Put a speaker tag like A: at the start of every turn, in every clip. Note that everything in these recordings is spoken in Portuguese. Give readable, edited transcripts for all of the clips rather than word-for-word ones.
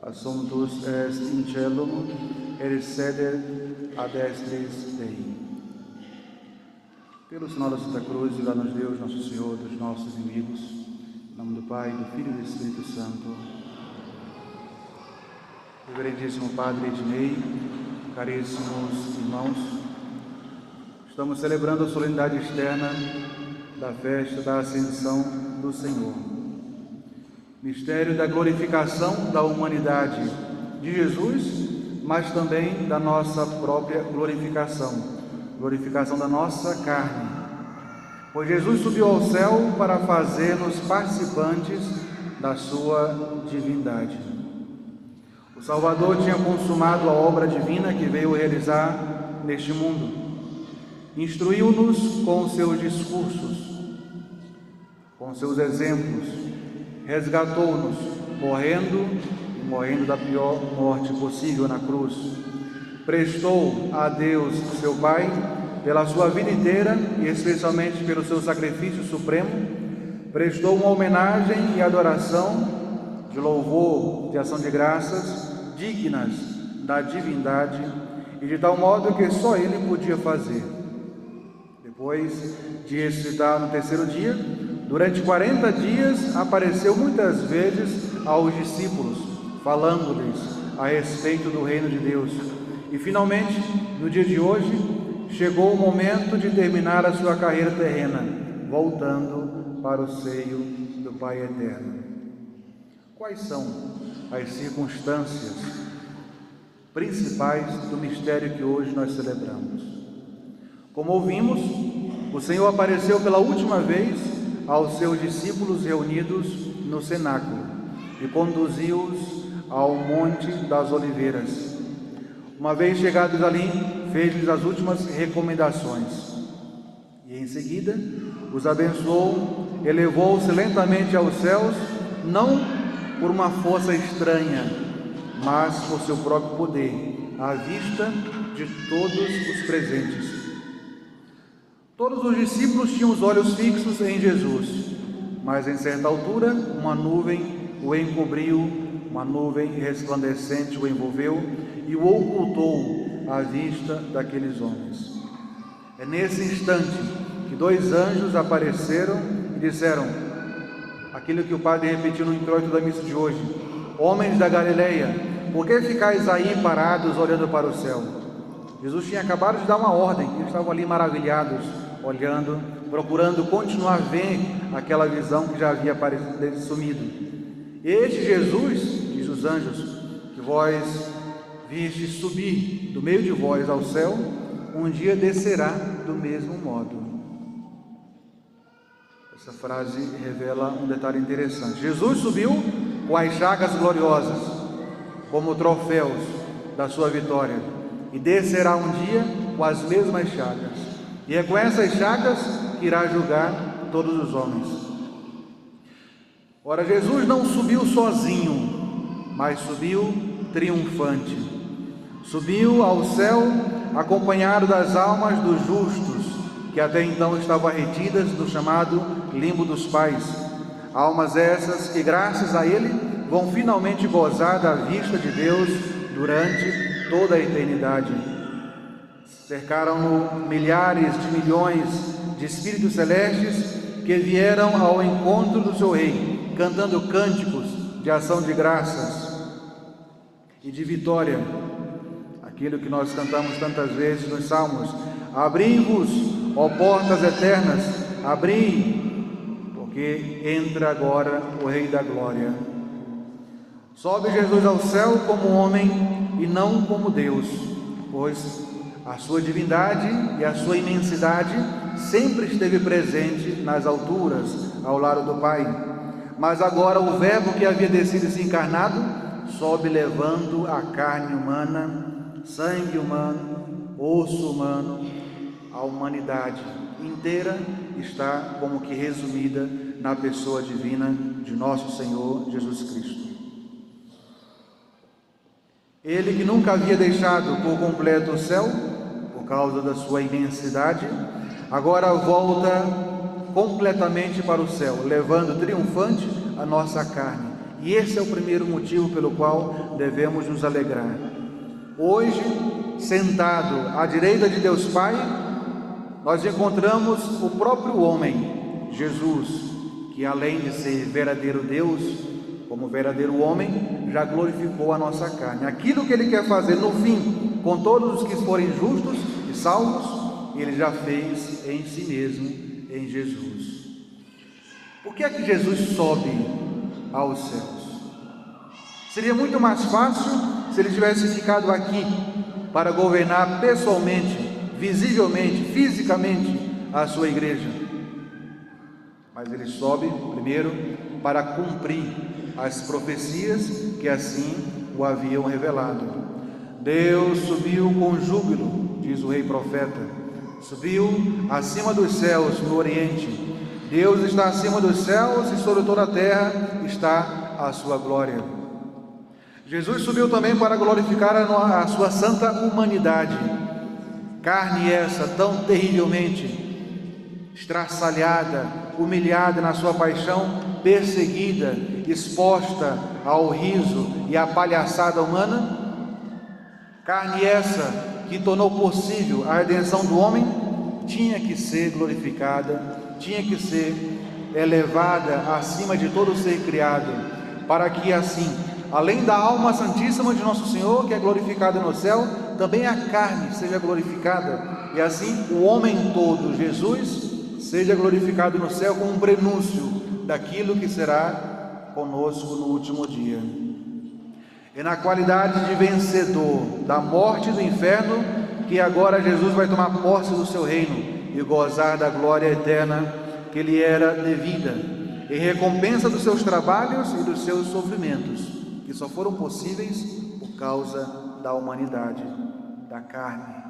A: assumptus est in celum, et sedet ad destris Dei. Pelo sinal da Santa Cruz, livrai-nos Deus, nosso Senhor, dos nossos inimigos. Em nome do Pai, do Filho e do Espírito Santo. Reverendíssimo Padre Ednei, caríssimos irmãos, estamos celebrando a solenidade externa da festa da Ascensão do Senhor. Mistério da glorificação da humanidade de Jesus, mas também da nossa própria glorificação da nossa carne. Pois Jesus subiu ao céu para fazer-nos participantes da sua divindade. O Salvador tinha consumado a obra divina que veio realizar neste mundo. Instruiu-nos com seus discursos, com seus exemplos, resgatou-nos, morrendo da pior morte possível na cruz. Prestou a Deus, seu Pai, pela sua vida inteira e especialmente pelo seu sacrifício supremo, prestou uma homenagem e adoração de louvor, de ação de graças, dignas da divindade e de tal modo que só Ele podia fazer. Depois de ressuscitar no terceiro dia, durante 40 dias apareceu muitas vezes aos discípulos, falando-lhes a respeito do reino de Deus. E finalmente, no dia de hoje, chegou o momento de terminar a sua carreira terrena, voltando para o seio do Pai Eterno. Quais são as circunstâncias principais do mistério que hoje nós celebramos? Como ouvimos, o Senhor apareceu pela última vez aos seus discípulos reunidos no cenáculo e conduziu-os ao Monte das Oliveiras. Uma vez chegados ali, fez-lhes as últimas recomendações e em seguida os abençoou, elevou-se lentamente aos céus, não por uma força estranha, mas por seu próprio poder, à vista de todos os presentes. Todos os discípulos tinham os olhos fixos em Jesus, mas em certa altura uma nuvem o encobriu, uma nuvem resplandecente o envolveu e o ocultou à vista daqueles homens. É nesse instante que 2 anjos apareceram e disseram aquilo que o Padre repetiu no introito da missa de hoje: homens da Galileia, por que ficais aí parados olhando para o céu? Jesus tinha acabado de dar uma ordem, eles estavam ali maravilhados, olhando, procurando continuar a ver aquela visão que já havia sumido. Este Jesus, diz os anjos, que vós viste subir do meio de vós ao céu, um dia descerá do mesmo modo. Essa frase revela um detalhe interessante. Jesus subiu com as chagas gloriosas, como troféus da sua vitória, e descerá um dia com as mesmas chagas. E é com essas chagas que irá julgar todos os homens. Ora, Jesus não subiu sozinho, mas subiu triunfante. Subiu ao céu acompanhado das almas dos justos, que até então estavam retidas no chamado limbo dos pais. Almas essas que, graças a Ele, vão finalmente gozar da vista de Deus durante toda a eternidade. Cercaram-no milhares de milhões de espíritos celestes que vieram ao encontro do seu Rei, cantando cânticos de ação de graças e de vitória. Aquilo que nós cantamos tantas vezes nos Salmos: abri-vos, ó portas eternas, abri, porque entra agora o Rei da Glória. Sobe Jesus ao céu como homem e não como Deus, pois a sua divindade e a sua imensidade sempre esteve presente nas alturas, ao lado do Pai. Mas agora o Verbo que havia descido e se encarnado, sobe levando a carne humana, sangue humano, osso humano. A humanidade inteira está como que resumida na pessoa divina de nosso Senhor Jesus Cristo. Ele que nunca havia deixado por completo o céu, por causa da sua imensidade, agora volta completamente para o céu, levando triunfante a nossa carne E esse é o primeiro motivo pelo qual devemos nos alegrar. Hoje, sentado à direita de Deus Pai, nós encontramos o próprio homem, Jesus, que além de ser verdadeiro Deus, como verdadeiro homem, já glorificou a nossa carne. Aquilo que Ele quer fazer no fim, com todos os que forem justos e salvos, Ele já fez em si mesmo, em Jesus. Por que é que Jesus sobe aos céus? Seria muito mais fácil se Ele tivesse ficado aqui para governar pessoalmente, visivelmente, fisicamente a sua igreja. Mas Ele sobe, primeiro, para cumprir as profecias que assim o haviam revelado. Deus subiu com júbilo, diz o rei profeta, subiu acima dos céus no Oriente. Deus está acima dos céus e sobre toda a terra está a sua glória. Jesus subiu também para glorificar a sua santa humanidade, carne essa tão terrivelmente estraçalhada, humilhada na sua paixão, perseguida, exposta ao riso e à palhaçada humana. Carne essa que tornou possível a redenção do homem, tinha que ser glorificada, tinha que ser elevada acima de todo ser criado, para que assim, além da alma santíssima de nosso Senhor, que é glorificada no céu, também a carne seja glorificada, e assim o homem todo, Jesus, seja glorificado no céu como um prenúncio daquilo que será conosco no último dia. E na qualidade de vencedor da morte e do inferno, que agora Jesus vai tomar posse do seu reino e gozar da glória eterna que lhe era devida, em recompensa dos seus trabalhos e dos seus sofrimentos, que só foram possíveis por causa da humanidade, da carne.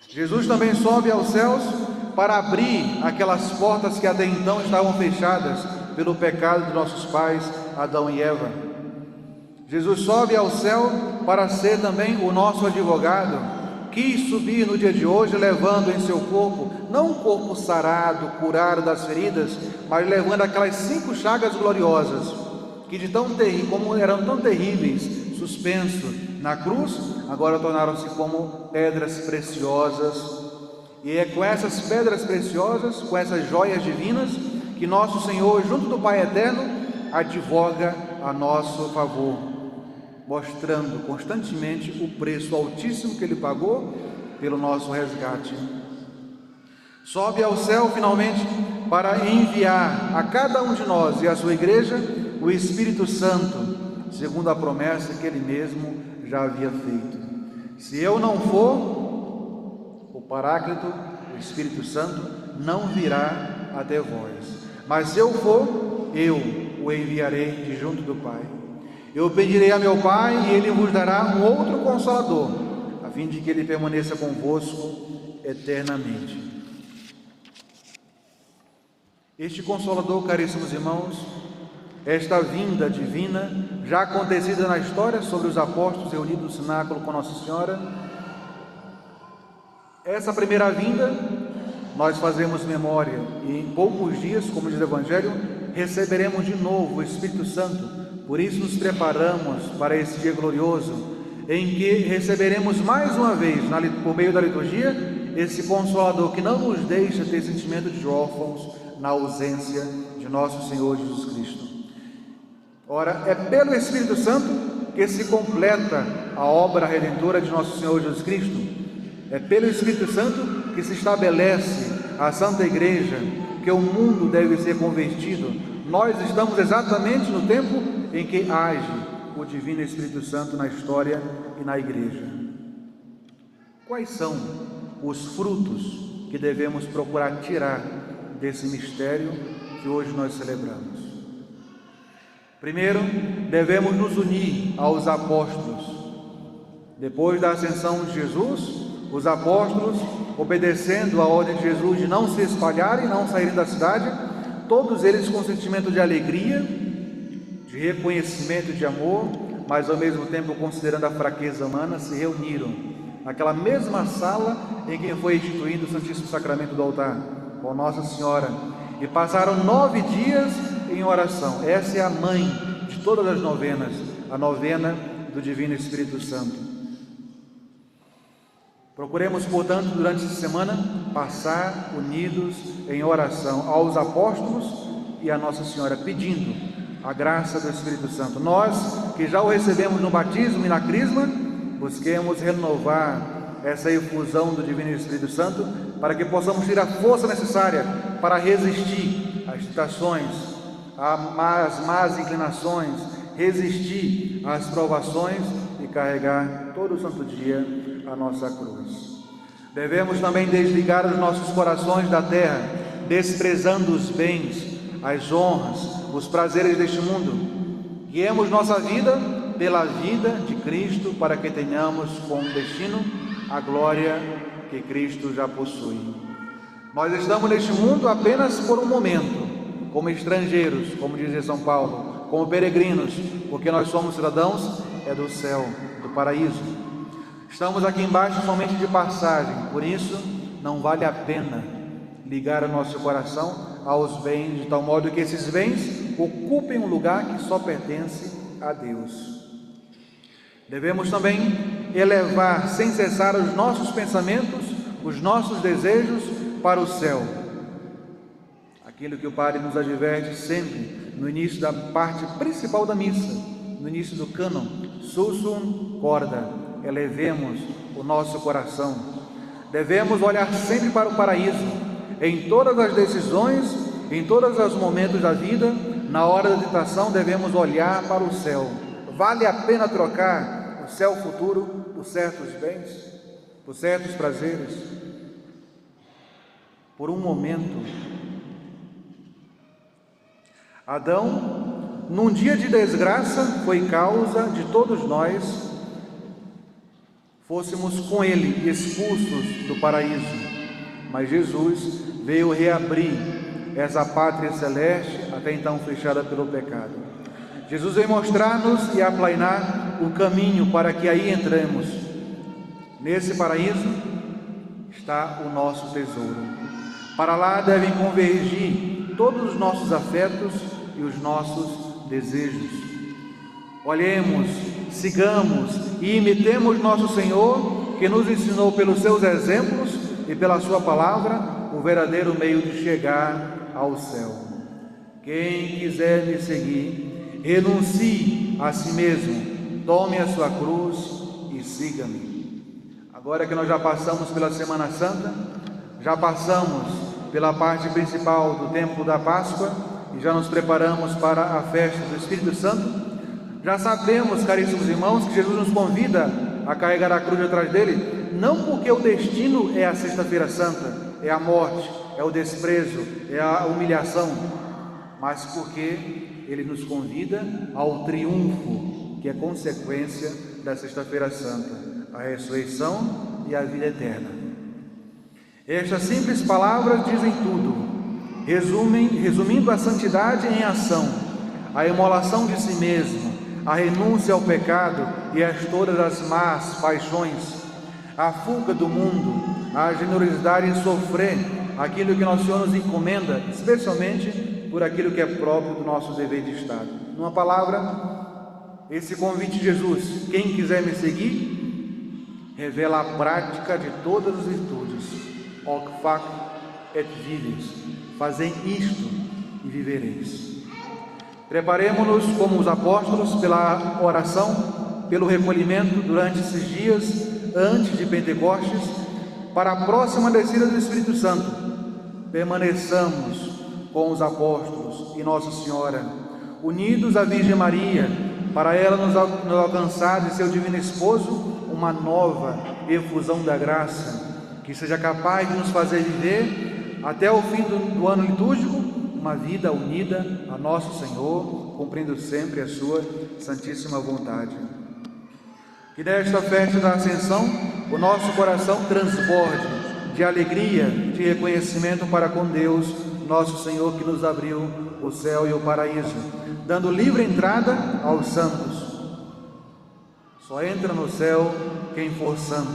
A: Jesus também sobe aos céus para abrir aquelas portas que até então estavam fechadas pelo pecado de nossos pais, Adão e Eva. Jesus sobe ao céu para ser também o nosso advogado. Quis subir no dia de hoje levando em seu corpo, não um corpo sarado, curado das feridas, mas levando aquelas 5 chagas gloriosas, que como eram tão terríveis, suspenso na cruz, agora tornaram-se como pedras preciosas. E é com essas pedras preciosas, com essas joias divinas, que nosso Senhor, junto do Pai Eterno, advoga a nosso favor, mostrando constantemente o preço altíssimo que Ele pagou pelo nosso resgate. Sobe ao céu finalmente para enviar a cada um de nós e a sua igreja o Espírito Santo, segundo a promessa que Ele mesmo já havia feito. Se eu não for, o Paráclito, o Espírito Santo, não virá até vós. Mas se eu for, eu o enviarei de junto do Pai. Eu pedirei a meu Pai e Ele vos dará um outro Consolador, a fim de que Ele permaneça convosco eternamente. Este Consolador, caríssimos irmãos, esta vinda divina, já acontecida na história sobre os apóstolos reunidos no cenáculo com Nossa Senhora, essa primeira vinda, nós fazemos memória, e em poucos dias, como diz o Evangelho, receberemos de novo o Espírito Santo. Por isso nos preparamos para esse dia glorioso, em que receberemos mais uma vez, por meio da liturgia, esse Consolador que não nos deixa ter sentimento de órfãos na ausência de nosso Senhor Jesus Cristo. Ora, é pelo Espírito Santo que se completa a obra redentora de nosso Senhor Jesus Cristo. É pelo Espírito Santo que se estabelece a Santa Igreja, que o mundo deve ser convertido. Nós estamos exatamente no tempo em que age o Divino Espírito Santo na história e na Igreja. Quais são os frutos que devemos procurar tirar desse mistério que hoje nós celebramos? Primeiro, devemos nos unir aos apóstolos. Depois da ascensão de Jesus, os apóstolos, obedecendo a ordem de Jesus de não se espalharem, não saírem da cidade, todos eles com sentimento de alegria, de reconhecimento, de amor, mas ao mesmo tempo considerando a fraqueza humana, se reuniram naquela mesma sala em que foi instituído o Santíssimo Sacramento do altar, com Nossa Senhora, e passaram 9 dias em oração. Essa é a mãe de todas as novenas, a novena do Divino Espírito Santo. Procuremos, portanto, durante essa semana, passar unidos em oração aos apóstolos e a Nossa Senhora, pedindo a graça do Espírito Santo. Nós, que já o recebemos no batismo e na crisma, busquemos renovar essa efusão do Divino Espírito Santo, para que possamos ter a força necessária para resistir às tentações, às más inclinações, resistir às provações e carregar todo o santo dia a nossa cruz. Devemos também desligar os nossos corações da terra, desprezando os bens, as honras, os prazeres deste mundo. Guiemos nossa vida pela vida de Cristo, para que tenhamos como destino a glória que Cristo já possui. Nós estamos neste mundo apenas por um momento, como estrangeiros, como dizia São Paulo, como peregrinos, porque nós somos cidadãos do céu, do paraíso. Estamos aqui embaixo somente de passagem, por isso não vale a pena ligar o nosso coração aos bens, de tal modo que esses bens ocupem um lugar que só pertence a Deus. Devemos também elevar sem cessar os nossos pensamentos, os nossos desejos para o céu. Aquilo que o Padre nos adverte sempre no início da parte principal da missa, no início do cânon: Sursum corda. Elevemos o nosso coração. Devemos olhar sempre para o paraíso, em todas as decisões, em todos os momentos da vida. Na hora da tentação devemos olhar para o céu. Vale a pena trocar o céu futuro por certos bens, por certos prazeres, por um momento. Adão, num dia de desgraça, foi causa de todos nós fôssemos com ele expulsos do paraíso, mas Jesus veio reabrir essa pátria celeste, até então fechada pelo pecado. Jesus veio mostrar-nos e aplainar o caminho para que aí entremos. Nesse paraíso está o nosso tesouro. Para lá devem convergir todos os nossos afetos e os nossos desejos. Olhemos, sigamos e imitemos nosso Senhor, que nos ensinou pelos seus exemplos e pela sua palavra o verdadeiro meio de chegar ao céu. Quem quiser me seguir, renuncie a si mesmo, tome a sua cruz e siga-me. Agora que nós já passamos pela Semana Santa, já passamos pela parte principal do tempo da Páscoa e já nos preparamos para a festa do Espírito Santo, já sabemos, caríssimos irmãos, que Jesus nos convida a carregar a cruz atrás dele, não porque o destino é a Sexta-feira Santa, é a morte, é o desprezo, é a humilhação, mas porque ele nos convida ao triunfo, que é consequência da Sexta-feira Santa, a ressurreição e a vida eterna. Estas simples palavras dizem tudo, resumindo a santidade em ação, a imolação de si mesmo, a renúncia ao pecado e a todas as más paixões, a fuga do mundo, a generosidade em sofrer aquilo que nosso Senhor nos encomenda, especialmente por aquilo que é próprio do nosso dever de Estado. Numa palavra, esse convite de Jesus: quem quiser me seguir, revela a prática de todas as virtudes. Hoc fac et vives, fazei isto e vivereis. Preparemo-nos como os apóstolos pela oração, pelo recolhimento durante esses dias antes de Pentecostes, para a próxima descida do Espírito Santo. Permaneçamos com os apóstolos e Nossa Senhora, unidos à Virgem Maria, para ela nos alcançar de seu divino esposo uma nova efusão da graça, que seja capaz de nos fazer viver até o fim do ano litúrgico uma vida unida a nosso Senhor, cumprindo sempre a sua santíssima vontade. Que nesta festa da Ascensão o nosso coração transborde de alegria, de reconhecimento para com Deus, nosso Senhor, que nos abriu o céu e o paraíso, dando livre entrada aos santos. Só entra no céu quem for santo.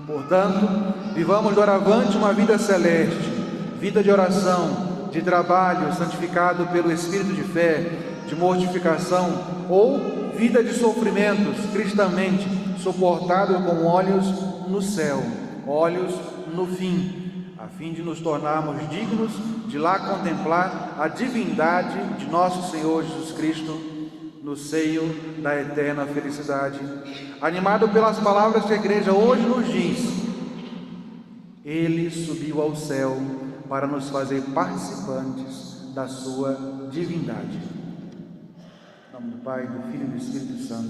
A: Portanto, vivamos doravante uma vida celeste, vida de oração, de trabalho santificado pelo espírito de fé, de mortificação ou vida de sofrimentos cristamente suportado com olhos no céu, olhos no fim, a fim de nos tornarmos dignos de lá contemplar a divindade de nosso Senhor Jesus Cristo no seio da eterna felicidade. Animado pelas palavras que a igreja hoje nos diz, Ele subiu ao céu para nos fazer participantes da sua divindade. Em nome do Pai, do Filho e do Espírito Santo.